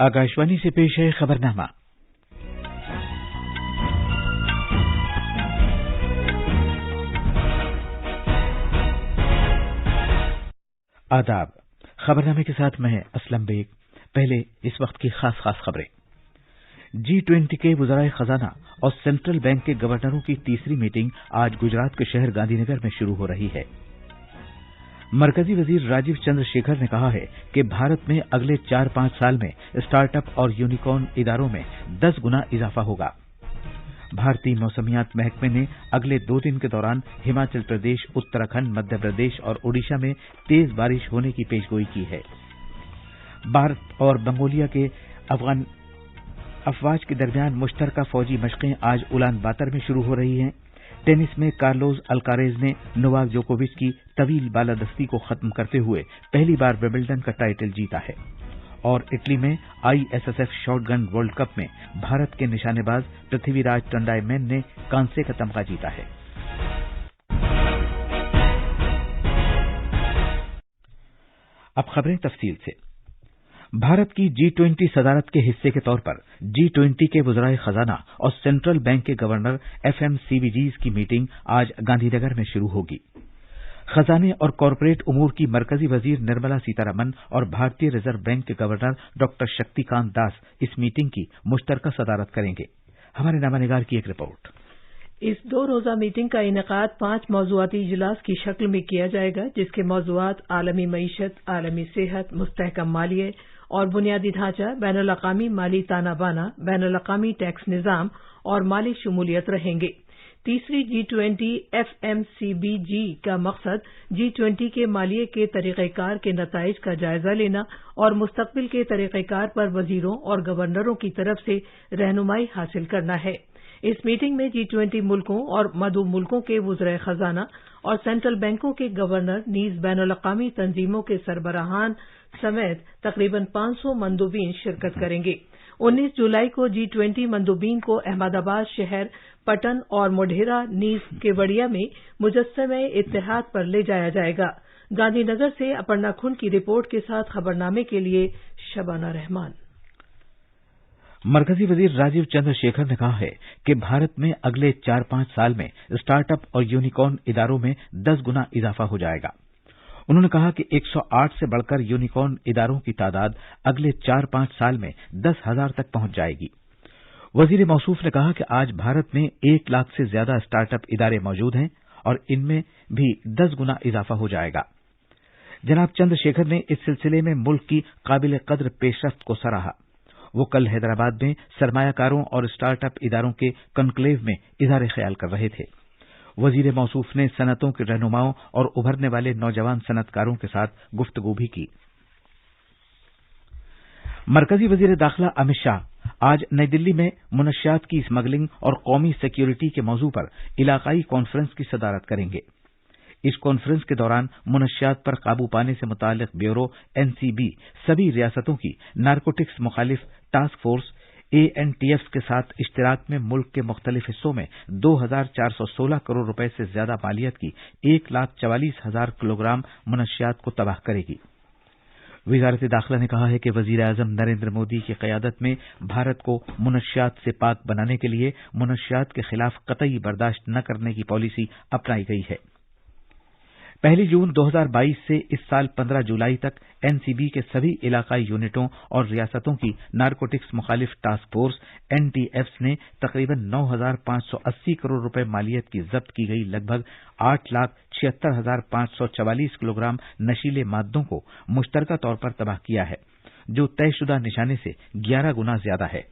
आकाशवाणी से पेश है खबरनामा। आदाब। खबरनामे के साथ मैं असलम बेग। पहले इस वक्त की खास खबरें। G20 के वज़राए खजाना और सेंट्रल बैंक के गवर्नरों की तीसरी मीटिंग आज गुजरात के शहर गांधीनगर में शुरू हो रही है। मरकजी वजीर राजीव चंद्रशेखर ने कहा है कि भारत में अगले 4-5 साल में स्टार्टअप और यूनिकॉर्न इदारों में 10 गुना इजाफा होगा। भारतीय मौसमियात महकमे ने अगले 2 दिन के दौरान हिमाचल प्रदेश, उत्तराखंड, मध्य प्रदेश और ओडिशा में तेज बारिश होने की पेशगोई की है। भारत और मंगोलिया के अफवाज के दरमियान मुश्तरका फौजी मशकें आज उलान बातर में शुरू हो रही हैं। टेनिस में कार्लोस अल्कारेज ने नोवाक जोकोविच की तवील बालादस्ती को खत्म करते हुए पहली बार विंबलडन का टाइटल जीता है। और इटली में ISSF शॉटगन वर्ल्ड कप में भारत के निशानेबाज पृथ्वीराज टंडाईमेन ने कांसे का तमगा जीता है। अब खबरें तफसील से। भारत की G20 सदारत के हिस्से के तौर पर G20 के वज़राए खजाना और सेंट्रल बैंक के गवर्नर FMCBGs की मीटिंग आज गांधीनगर में शुरू होगी। खजाने और कॉरपोरेट उमूर की मरकजी वजीर निर्मला सीतारमन और भारतीय रिजर्व बैंक के गवर्नर डॉक्टर शक्तिकांत दास इस मीटिंग की मुश्तरका सदारत करेंगे। हमारे नामानिगार की एक रिपोर्ट। इस 2 रोज़ा मीटिंग का इनेकाद 5 मौज़ूआती इजलास की शक्ल में किया जाएगा, जिसके मौज़ूआत आलमी मईशत, आलमी सेहत, मुस्तहकम मालिये और बुनियादी ढांचा, बैनुल-अक़वामी माली ताना बाना, बैनुल-अक़वामी टैक्स निज़ाम और माली शमूलियत रहेंगे। तीसरी G20 FMCBG का मकसद G20 के मालिये के तरीक़ेकार के नताइज का जायजा लेना और मुस्तक़बिल के तरीक़ेकार पर वज़ीरों और गवर्नरों की तरफ से रहनुमाई हासिल करना है। इस मीटिंग में G20 मुल्कों और मदऊ मुल्कों के वज़राए खजाना और सेंट्रल बैंकों के गवर्नर नीज़ बैनुल-अक़वामी तंजीमों के सरबराहान समेत तकरीबन 500 मंदूबीन शिरकत करेंगे। 19 जुलाई को G20 मंदूबीन को अहमदाबाद शहर, पटन और मोढेरा नीज़ केवड़िया में मुजस्समे इत्तेहाद पर ले जाया जाएगा। गांधीनगर से अपर्णा खुन की रिपोर्ट के साथ खबरनामे के लिए शबाना रहमान। मरकजी वजीर राजीव चंद्रशेखर ने कहा है कि भारत में अगले 4-5 साल में स्टार्टअप और यूनिकॉर्न इदारों में 10 गुना इजाफा हो जाएगा। उन्होंने कहा कि 108 से बढ़कर यूनिकॉर्न इदारों की तादाद अगले 4-5 साल में 10,000 तक पहुंच जाएगी। वजीर मौसूफ ने कहा कि आज भारत में 1 लाख से ज्यादा स्टार्टअप इदारे मौजूद हैं और इनमें भी 10 गुना इजाफा हो जाएगा। जनाब चंद्रशेखर ने इस सिलसिले में मुल्क की काबिल कद्र पेशरफ्त को सराहा। वो कल हैदराबाद में सरमायाकारों और स्टार्टअप इदारों के कॉन्क्लेव में इज़हार ख्याल कर रहे थे। वजीर मौसूफ ने सनतों के रहनुमाओं और उभरने वाले नौजवान सनतकारों के साथ गुफ्तगू भी की। मरकजी वजीर दाखिला अमित शाह आज नई दिल्ली में मुनशियात की स्मगलिंग और कौमी सिक्योरिटी के मौजू पर इलाकाई कॉन्फ्रेंस की सदारत करेंगे। इस कॉन्फ्रेंस के दौरान मुनशियात पर काबू पाने से मुताल्लिक ब्यूरो NCB सभी रियासतों की नारकोटिक्स मुखालिफ टास्क फोर्स ANTF के साथ इश्तिराक में मुल्क के मुख्तलिफ हिस्सों में 2,416 करोड़ रुपए से ज्यादा मालियत की 1,44,000 किलोग्राम मुनशियात को तबाह करेगी। वज़ारत दाखिला ने कहा है कि वज़ीर आज़म नरेंद्र मोदी की क़यादत में भारत को मुनशियात से पाक बनाने के लिए मुनशियात के खिलाफ कतई बर्दाश्त न करने की पॉलिसी अपनाई गई है। 1 जून 2022 से इस साल 15 जुलाई तक NCB के सभी इलाकाई यूनिटों और रियासतों की नारकोटिक्स मुखालिफ टास्क फोर्स NTFs ने तकरीबन 9,580 करोड़ रुपए मालियत की जब्त की गई लगभग 8,76,544 किलोग्राम नशीले मादों को मुश्तरका तौर पर तबाह किया है, जो तयशुदा निशाने से 11 गुना ज्यादा है।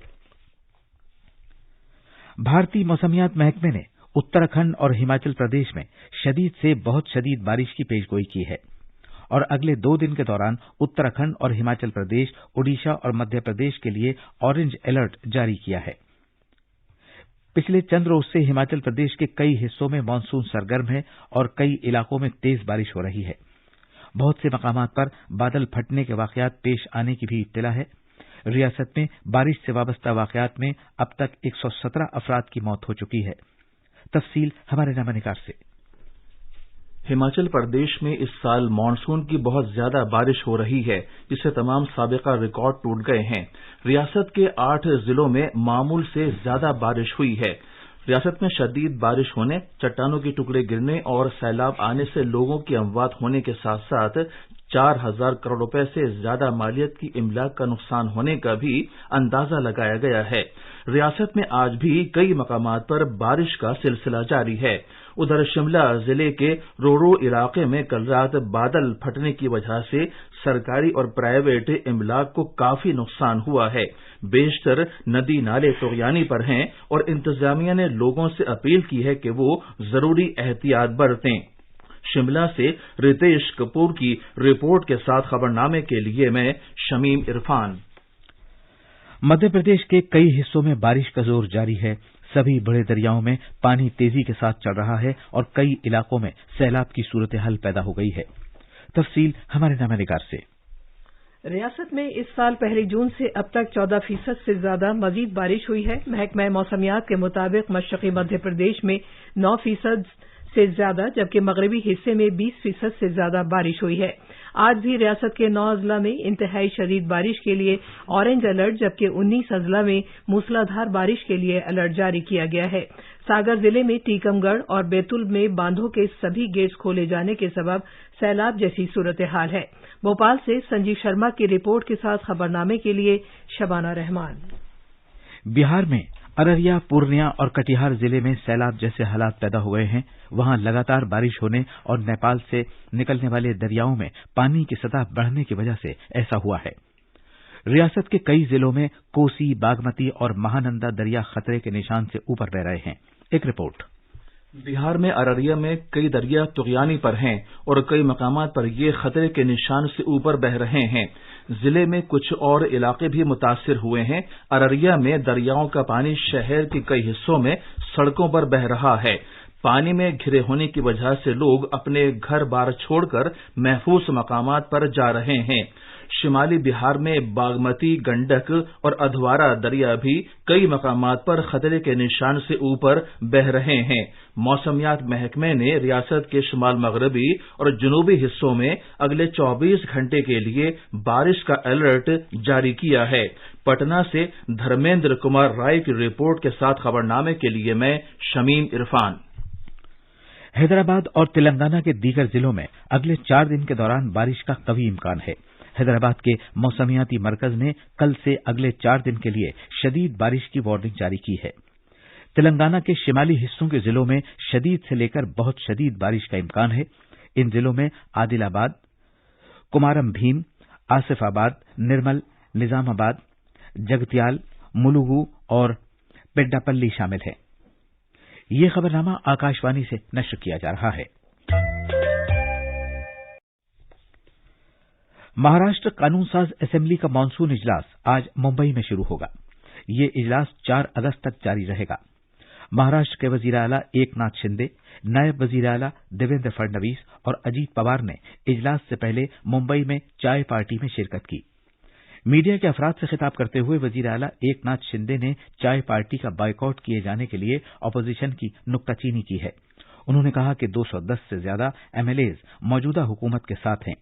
भारतीय मौसमियात महकमे ने उत्तराखंड और हिमाचल प्रदेश में शदीद से बहुत शदीद बारिश की पेशगोई की है और अगले 2 दिन के दौरान उत्तराखंड और हिमाचल प्रदेश, ओडिशा और मध्य प्रदेश के लिए ऑरेंज अलर्ट जारी किया है। पिछले चंद रोज से हिमाचल प्रदेश के कई हिस्सों में मानसून सरगर्म है और कई इलाकों में तेज बारिश हो रही है। बहुत से मकामात पर बादल फटने के वाकयात पेश आने की भी इत्तला है। रियासत में बारिश से वाबस्ता वाकयात में अब तक 117 अफराद की मौत हो चुकी है। तफसील हमारे नामानिगार से। ہماچل پردیش میں اس سال مانسون کی بہت زیادہ بارش ہو رہی ہے، جس سے تمام سابقہ ریکارڈ ٹوٹ گئے ہیں۔ ریاست کے 8 ضلعوں میں معمول سے زیادہ بارش ہوئی ہے۔ ریاست میں شدید بارش ہونے، چٹانوں کے ٹکڑے گرنے اور سیلاب آنے سے لوگوں کی اموات ہونے کے ساتھ ساتھ 4,000 کروڑ روپے سے زیادہ مالیت کی املاک کا نقصان ہونے کا بھی اندازہ لگایا گیا ہے۔ ریاست میں آج بھی کئی مقامات پر بارش کا سلسلہ جاری ہے۔ ادھر شملہ ضلع کے رورو علاقے میں کل رات بادل پھٹنے کی وجہ سے سرکاری اور پرائیویٹ املاک کو کافی نقصان ہوا ہے۔ بیشتر ندی نالے طغیانی پر ہیں اور انتظامیہ نے لوگوں سے اپیل کی ہے کہ وہ ضروری احتیاط برتیں۔ شملہ سے رتیش کپور کی رپورٹ کے ساتھ خبرنامے کے لیے میں شمیم عرفان۔ مدھیہ پردیش کے کئی حصوں میں بارش کا زور جاری ہے۔ سبھی بڑے دریاؤں میں پانی تیزی کے ساتھ چڑھ رہا ہے اور کئی علاقوں میں سیلاب کی صورتحال پیدا ہو گئی ہے۔ تفصیل ہمارے نامہ نگار سے۔ ریاست میں اس سال 1 جون سے اب تک 14% سے زیادہ مزید بارش ہوئی ہے۔ محکمہ موسمیات کے مطابق مشرقی مدھیہ پردیش میں 9% سے زیادہ جبکہ مغربی حصے میں 20% سے زیادہ بارش ہوئی ہے۔ آج بھی ریاست کے 9 اضلاع میں انتہائی شدید بارش کے لیے اورنج الرٹ جبکہ 19 اضلاع میں موسلادھار بارش کے لیے الرٹ جاری کیا گیا ہے۔ ساگر ضلع میں ٹیکم گڑھ اور بیتول میں باندھوں کے سبھی گیٹس کھولے جانے کے سبب سیلاب جیسی صورتحال ہے۔ بھوپال سے سنجیو شرما کی رپورٹ کے ساتھ خبرنامے کے لیے شبانہ رحمان۔ بہار میں ارریہ، پورنیہ اور کٹیہار ضلع میں سیلاب جیسے حالات پیدا ہوئے ہیں۔ وہاں لگاتار بارش ہونے اور نیپال سے نکلنے والے دریاؤں میں پانی کی سطح بڑھنے کی وجہ سے ایسا ہوا ہے۔ ریاست کے کئی ضلعوں میں کوسی، باگمتی اور مہانندا دریا خطرے کے نشان سے اوپر بہ رہے ہیں۔ ایک رپورٹ۔ بہار میں ارریہ میں کئی دریا طغیانی پر ہیں اور کئی مقامات پر یہ خطرے کے نشان سے اوپر بہ رہے ہیں۔ ضلع میں کچھ اور علاقے بھی متاثر ہوئے ہیں۔ ارریہ میں دریاؤں کا پانی شہر کے کئی حصوں میں سڑکوں پر بہ رہا ہے۔ پانی میں گھرے ہونے کی وجہ سے لوگ اپنے گھر بار چھوڑ کر محفوظ مقامات پر جا رہے ہیں۔ شمالی بہار میں باگمتی، گنڈک اور ادھوارا دریا بھی کئی مقامات پر خطرے کے نشان سے اوپر بہ رہے ہیں۔ موسمیات محکمے نے ریاست کے شمال مغربی اور جنوبی حصوں میں اگلے 24 گھنٹے کے لیے بارش کا الرٹ جاری کیا ہے۔ پٹنہ سے دھرمیندر کمار رائے کی رپورٹ کے ساتھ خبرنامے کے لیے میں شمیم عرفان۔ حیدرآباد اور تلنگانہ کے دیگر ضلعوں میں اگلے 4 دن کے دوران بارش کا قوی امکان ہے۔ حیدرآباد کے موسمیاتی مرکز نے کل سے اگلے 4 دن کے لیے شدید بارش کی وارننگ جاری کی ہے۔ تلنگانہ کے شمالی حصوں کے ضلعوں میں شدید سے لے کر بہت شدید بارش کا امکان ہے۔ ان ضلعوں میں عادل آباد، کمارم بھیم، آصف آباد، نرمل، نظام آباد، جگتیال، ملوگو اور پیڈاپلی شامل ہیں۔ یہ خبرنامہ آکاشوانی سے نشر کیا جا رہا ہے۔ مہاراشٹر قانون ساز اسمبلی کا مانسون اجلاس آج ممبئی میں شروع ہوگا۔ یہ اجلاس 4 اگست تک جاری رہے گا۔ مہاراشٹر کے وزیر اعلیٰ ایک ناتھ شندے، نائب وزیر اعلیٰ دیویندر فڈنویس اور اجیت پوار نے اجلاس سے پہلے ممبئی میں چائے پارٹی میں شرکت کی۔ میڈیا کے افراد سے خطاب کرتے ہوئے وزیر اعلیٰ ایک ناتھ شندے نے چائے پارٹی کا بائیکاٹ کیے جانے کے لیے اپوزیشن کی نکتہ چینی کی ہے۔ انہوں نے کہا کہ 210 سے زیادہ ایم ایل ایز موجودہ حکومت کے ساتھ ہیں۔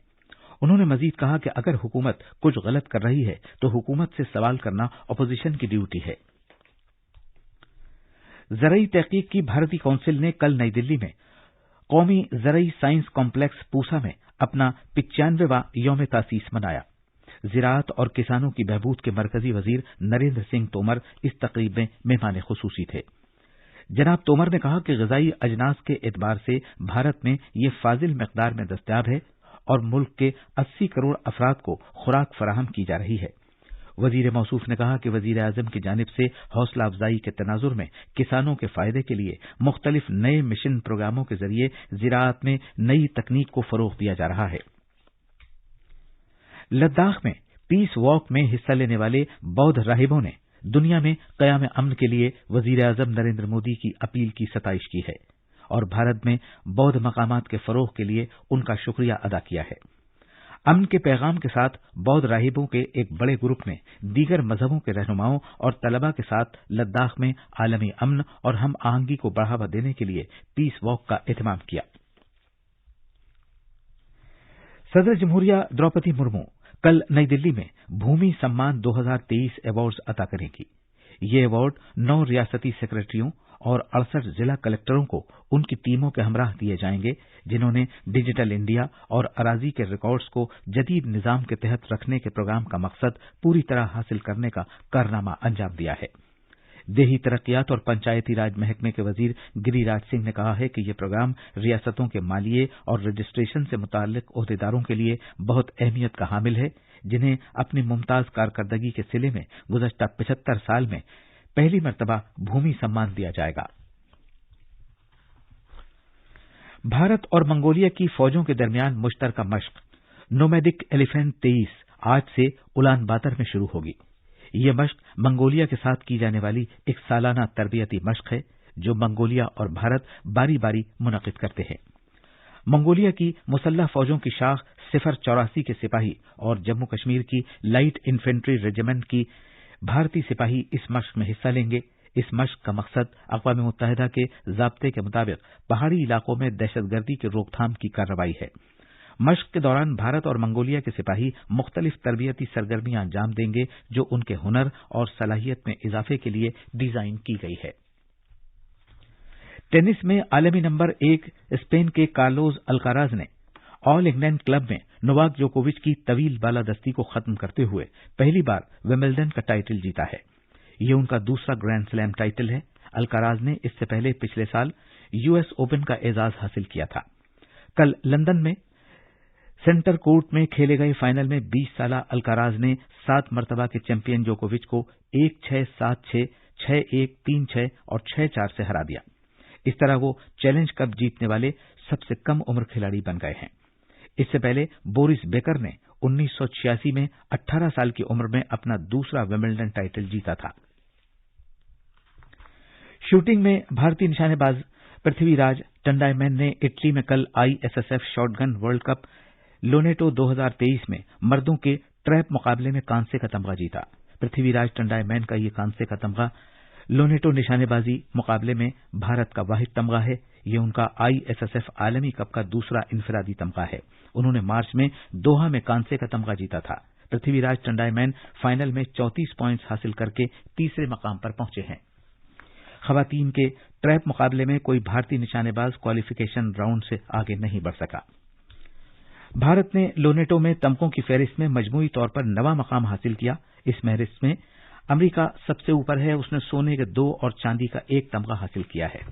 انہوں نے مزید کہا کہ اگر حکومت کچھ غلط کر رہی ہے تو حکومت سے سوال کرنا اپوزیشن کی ڈیوٹی ہے۔ زرعی تحقیق کی بھارتی کونسل نے کل نئی دلی میں قومی زرعی سائنس کمپلیکس پوسا میں اپنا 95واں یوم تاسیس منایا۔ زراعت اور کسانوں کی بہبود کے مرکزی وزیر نریندر سنگھ تومر اس تقریب میں مہمان خصوصی تھے۔ جناب تومر نے کہا کہ غذائی اجناس کے اعتبار سے بھارت میں یہ فاضل مقدار میں دستیاب ہے اور ملک کے 80 کروڑ افراد کو خوراک فراہم کی جا رہی ہے۔ وزیر موصوف نے کہا کہ وزیر اعظم کی جانب سے حوصلہ افزائی کے تناظر میں کسانوں کے فائدے کے لیے مختلف نئے مشن پروگراموں کے ذریعے زراعت میں نئی تکنیک کو فروغ دیا جا رہا ہے۔ لداخ میں پیس واک میں حصہ لینے والے بودھ راہبوں نے دنیا میں قیام امن کے لیے وزیر اعظم نریندر مودی کی اپیل کی ستائش کی ہے اور بھارت میں بودھ مقامات کے فروغ کے لیے ان کا شکریہ ادا کیا ہے۔ امن کے پیغام کے ساتھ بودھ راہبوں کے ایک بڑے گروپ نے دیگر مذہبوں کے رہنماؤں اور طلباء کے ساتھ لداخ میں عالمی امن اور ہم آہنگی کو بڑھاوا دینے کے لیے پیس واک کا اہتمام کیا۔ सदर जमहूरिया द्रौपदी मुर्मू कल नई दिल्ली में भूमि सम्मान 2023 अवार्ड्स अता करेंगी। ये अवार्ड 9 रियासती सेक्रेटरियों और 68 जिला कलेक्टरों को उनकी टीमों के हमराह दिए जाएंगे, जिन्होंने डिजिटल इंडिया और अराजी के रिकॉर्ड्स को जदीद निजाम के तहत रखने के प्रोग्राम का मकसद पूरी तरह हासिल करने का कारनामा अंजाम दिया है। देही तरक्कियात और पंचायती राज महकमे के वजीर गिरिराज सिंह ने कहा है कि यह प्रोग्राम रियासतों के मालिये और रजिस्ट्रेशन से मुताल्लिक ओहदेदारों के लिए बहुत अहमियत का हामिल है, जिन्हें अपनी मुमताज कारकर्दगी के सिले में गुज़श्ता 75 साल में पहली मर्तबा भूमि सम्मान दिया जाएगा। भारत और मंगोलिया की फौजों के दरमियान मुश्तरका मश्क नोमैडिक एलिफेंट 23 आज से उलान बातर में शुरू होगी। यह मश्क मंगोलिया के साथ की जाने वाली एक सालाना तरबियती मश्क है, जो मंगोलिया और भारत बारी बारी मुनक़िद करते हैं। मंगोलिया की मुसल्लह फौजों की शाख 084 के सिपाही और जम्मू कश्मीर की लाइट इन्फेंट्री रेजिमेंट की भारतीय सिपाही इस मश्क में हिस्सा लेंगे। इस मश्क का मकसद अक़वाम मुत्तहिदा के ज़ाब्ते के मुताबिक पहाड़ी इलाकों में दहशतगर्दी की रोकथाम की कार्रवाई है। मश्क के दौरान भारत और मंगोलिया के सिपाही मुख्तलिफ तरबियती सरगर्मियां अंजाम देंगे, जो उनके हुनर और सलाहियत में इजाफे के लिए डिजाइन की गई है। टेनिस में आलमी नंबर 1 स्पेन के कार्लोस अल्काराज ने ऑल इंग्लैंड क्लब में नोवाक जोकोविच की तवील बालादस्ती को खत्म करते हुए पहली बार विंबलडन का टाइटल जीता है। यह उनका दूसरा ग्रैंड स्लैम टाइटल है। अल्काराज ने इससे पहले पिछले साल यूएस ओपन का एजाज हासिल किया था। कल लंदन में सेंटर कोर्ट में खेले गए फाइनल में 20 साला अल्काराज ने 7 मरतबा के चैंपियन जोकोविच को 1-6, 7-6, 6-1, 3-6 और 6-4 से हरा दिया। इस तरह वो चैलेंज कप जीतने वाले सबसे कम उम्र खिलाड़ी बन गए हैं। इससे पहले बोरिस बेकर ने 1986 में 18 साल की उम्र में अपना दूसरा विंबलडन टाइटल जीता था। शूटिंग में भारतीय निशानेबाज पृथ्वीराज टंडाईमैन ने इटली में कल आईएसएसएफ शॉटगन वर्ल्ड कप लोनेटो 2023 में मर्दों के ट्रैप मुकाबले में कांसे का तमगा जीता। पृथ्वीराज टंडाईमैन का यह कांसे का तमगा लोनेटो निशानेबाजी मुकाबले में भारत का वाहिद तमगा है। यह उनका आईएसएसएफ आलमी कप का दूसरा इनफरादी तमगा है। उन्होंने मार्च में दोहा में कांसे का तमगा जीता था। पृथ्वीराज टंडाईमैन फाइनल में 34 पॉइंट्स हासिल करके तीसरे मकाम पर पहुंचे हैं। खवातीन के ट्रैप मुकाबले में कोई भारतीय निशानेबाज क्वालिफिकेशन राउंड से आगे नहीं बढ़ सका। भारत ने लोनेटो में तमकों की फहरिस्त में मजमूई तौर पर 9वां मकाम हासिल किया। इस फहरिस्त में अमेरिका सबसे ऊपर है। उसने सोने के 2 और चांदी का 1 तमगा हासिल किया है।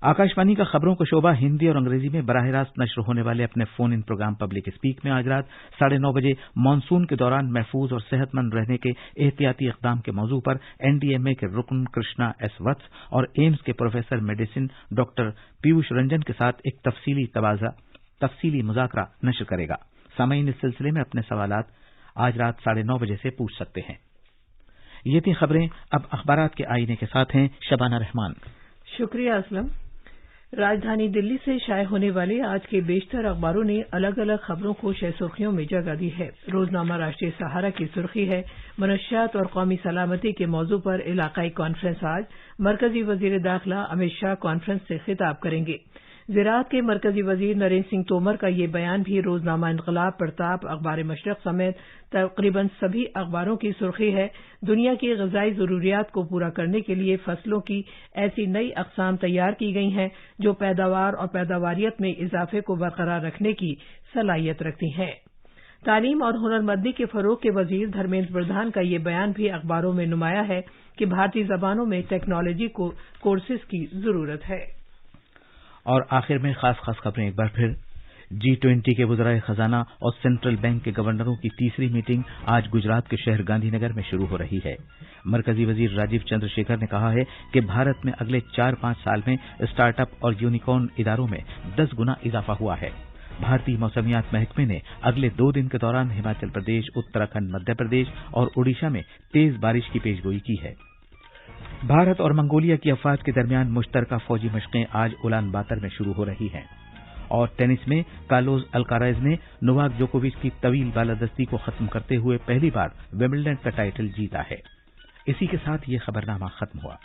आकाशवाणी का खबरों का शोबा हिंदी और अंग्रेजी में बराह रास्त नश्र होने वाले अपने phone in program public speak में आज रात 9:30 बजे मानसून के दौरान महफूज और सेहतमंद रहने के एहतियाती इक़दाम के मौजू पर एनडीएमए के रुकन कृष्णा एस वत्स और एम्स के professor medicine doctor Piyush Ranjan के साथ एक तफसीली मुज़ाकरा नश्र करेगा। सामईन इस सिलसिले में अपने सवालात आज रात 9:30 बजे से पूछ सकते हैं। ये थी खबरें। अब अखबारात के आईने के साथ हैं शबाना रहमान। शुक्रिया असलम। राजधानी दिल्ली से शाये होने वाले आज के बेशतर अखबारों ने अलग अलग खबरों को सुर्खियों में जगह दी है। रोजनामा राष्ट्रीय सहारा की सुर्खी है, मनशियात और कौमी सलामती के मौजू पर इलाकाई कॉन्फ्रेंस आज, मरकजी वजीर दाखिला अमित शाह कॉन्फ्रेंस से खिताब करेंगे। ज़राअत के मरकजी वजीर नरेंद्र सिंह तोमर का ये बयान भी रोजनामा इनकलाब, प्रताप, अखबार मशरक समेत तकरीबन सभी अखबारों की सुर्खी है। दुनिया की ग़िज़ाई ज़रूरियात को पूरा करने के लिए फसलों की ऐसी नई अक़साम तैयार की गई हैं जो पैदावार और पैदावारियत में इजाफे को बरकरार रखने की सलाहियत रखती हैं। तालीम और हुनरमंदी के फ़रोग़ के वजीर धर्मेंद्र प्रधान का ये बयान भी अखबारों में नुमाया है कि भारतीय ज़बानों में टेक्नोलॉजी कोर्सेज की ज़रूरत है। और आखिर में खास खबरें एक बार फिर। G20 के वज़राए खजाना और सेंट्रल बैंक के गवर्नरों की तीसरी मीटिंग आज गुजरात के शहर गांधीनगर में शुरू हो रही है। मरकजी वजीर राजीव चंद्रशेखर ने कहा है कि भारत में अगले 4-5 साल में स्टार्टअप और यूनिकॉर्न इदारों में 10 गुना इजाफा हुआ है। भारतीय मौसमियात महकमे ने अगले 2 दिन के दौरान हिमाचल प्रदेश, उत्तराखंड, मध्य प्रदेश और ओडिशा में तेज बारिश की पेशगोई की है। भारत और मंगोलिया की अफवाज के दरमियान मुश्तरका फौजी मशकें आज उलान बातर में शुरू हो रही हैं। और टेनिस में कार्लोस अल्काराज ने नोवाक जोकोविच की तवील बालादस्ती को खत्म करते हुए पहली बार विंबलडन का टाइटल जीता है। इसी के साथ ये खबरनामा खत्म हुआ।